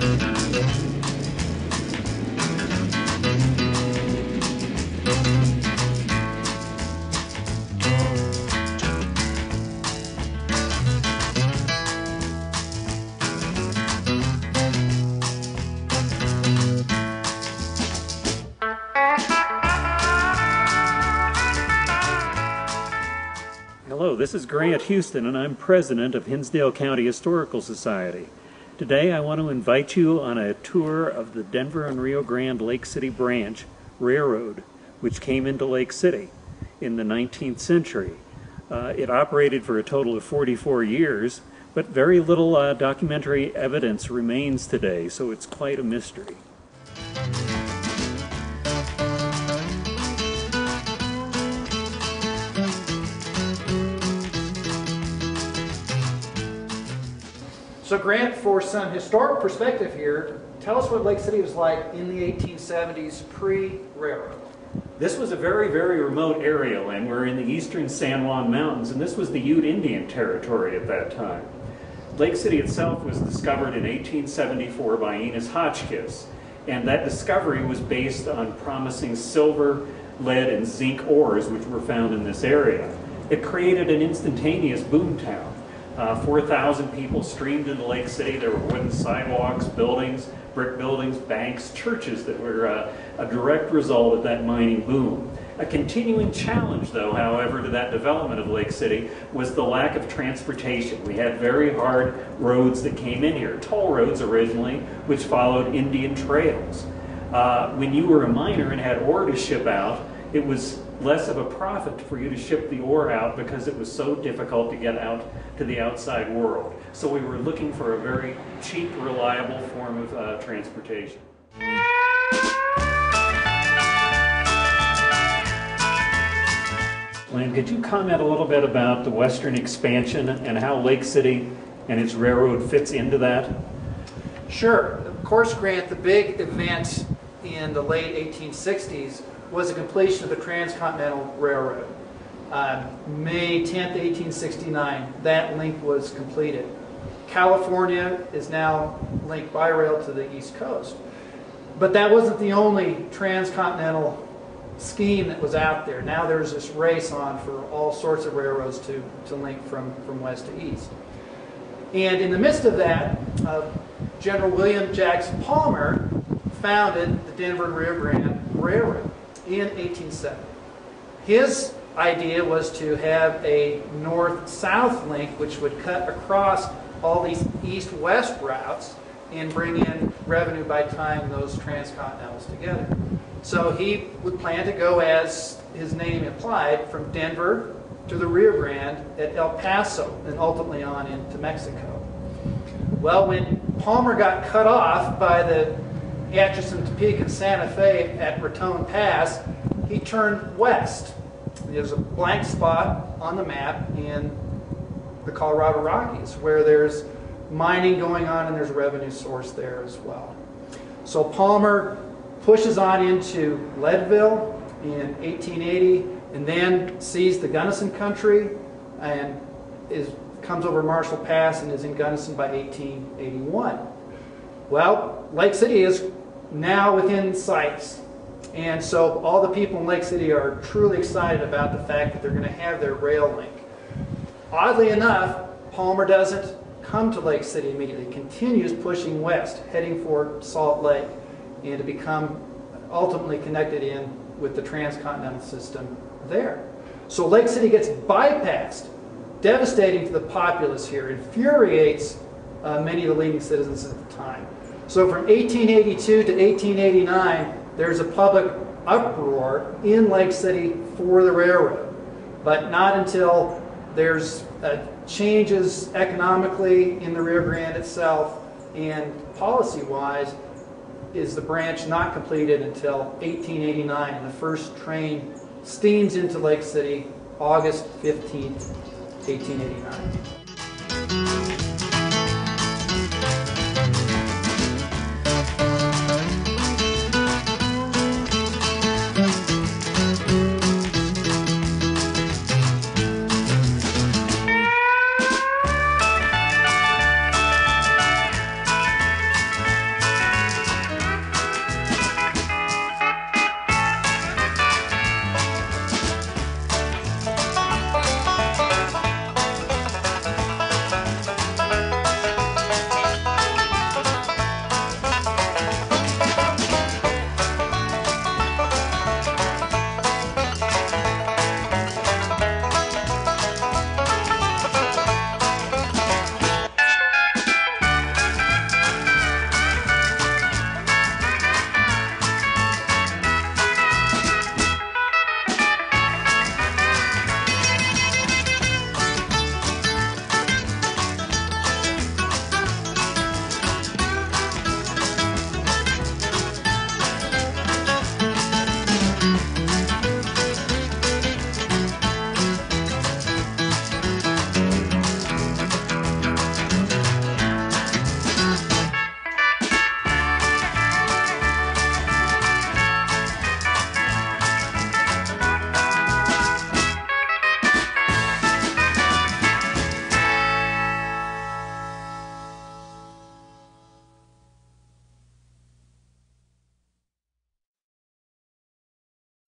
Hello, this is Grant Houston and I'm president of Hinsdale County Historical Society. Today I want to invite you on a tour of the Denver and Rio Grande Lake City Branch Railroad, which came into Lake City in the 19th century. It operated for a total of 44 years, but very little documentary evidence remains today, so it's quite a mystery. So Grant, for some historic perspective here, tell us what Lake City was like in the 1870s pre-railroad. This was a very, very remote area, and we're in the eastern San Juan Mountains, and this was the Ute Indian Territory at that time. Lake City itself was discovered in 1874 by Enos Hotchkiss, and that discovery was based on promising silver, lead, and zinc ores which were found in this area. It created an instantaneous boom town. 4,000 people streamed into Lake City. There were wooden sidewalks, buildings, brick buildings, banks, churches that were a direct result of that mining boom. A continuing challenge, though, however, to that development of Lake City was the lack of transportation. We had very hard roads that came in here, toll roads originally, which followed Indian trails. When you were a miner and had ore to ship out, it was less of a profit for you to ship the ore out because it was so difficult to get out to the outside world. So we were looking for a very cheap, reliable form of transportation. Lynn, could you comment a little bit about the western expansion and how Lake City and its railroad fits into that? Sure. Of course, Grant, the big event in the late 1860s was the completion of the Transcontinental Railroad. May 10th, 1869, that link was completed. California is now linked by rail to the East Coast. But that wasn't the only transcontinental scheme that was out there. Now there's this race on for all sorts of railroads to link from west to east. And in the midst of that, General William Jackson Palmer founded the Denver and Rio Grande Railroad in 1870. His idea was to have a north-south link which would cut across all these east-west routes and bring in revenue by tying those transcontinentals together. So he would plan to go, as his name implied, from Denver to the Rio Grande at El Paso and ultimately on into Mexico. Well, when Palmer got cut off by the Atchison, Topeka, and Santa Fe at Raton Pass, he turned west. There's a blank spot on the map in the Colorado Rockies where there's mining going on and there's a revenue source there as well. So Palmer pushes on into Leadville in 1880 and then sees the Gunnison country and comes over Marshall Pass and is in Gunnison by 1881. Well, Lake City is now within sight. And so all the people in Lake City are truly excited about the fact that they're going to have their rail link. Oddly enough, Palmer doesn't come to Lake City immediately, continues pushing west, heading for Salt Lake, and to become ultimately connected in with the transcontinental system there. So Lake City gets bypassed, devastating to the populace here, infuriates many of the leading citizens at the time. So from 1882 to 1889, there's a public uproar in Lake City for the railroad, but not until there's changes economically in the Rio Grande itself and policy-wise is the branch not completed until 1889, and the first train steams into Lake City August 15th, 1889.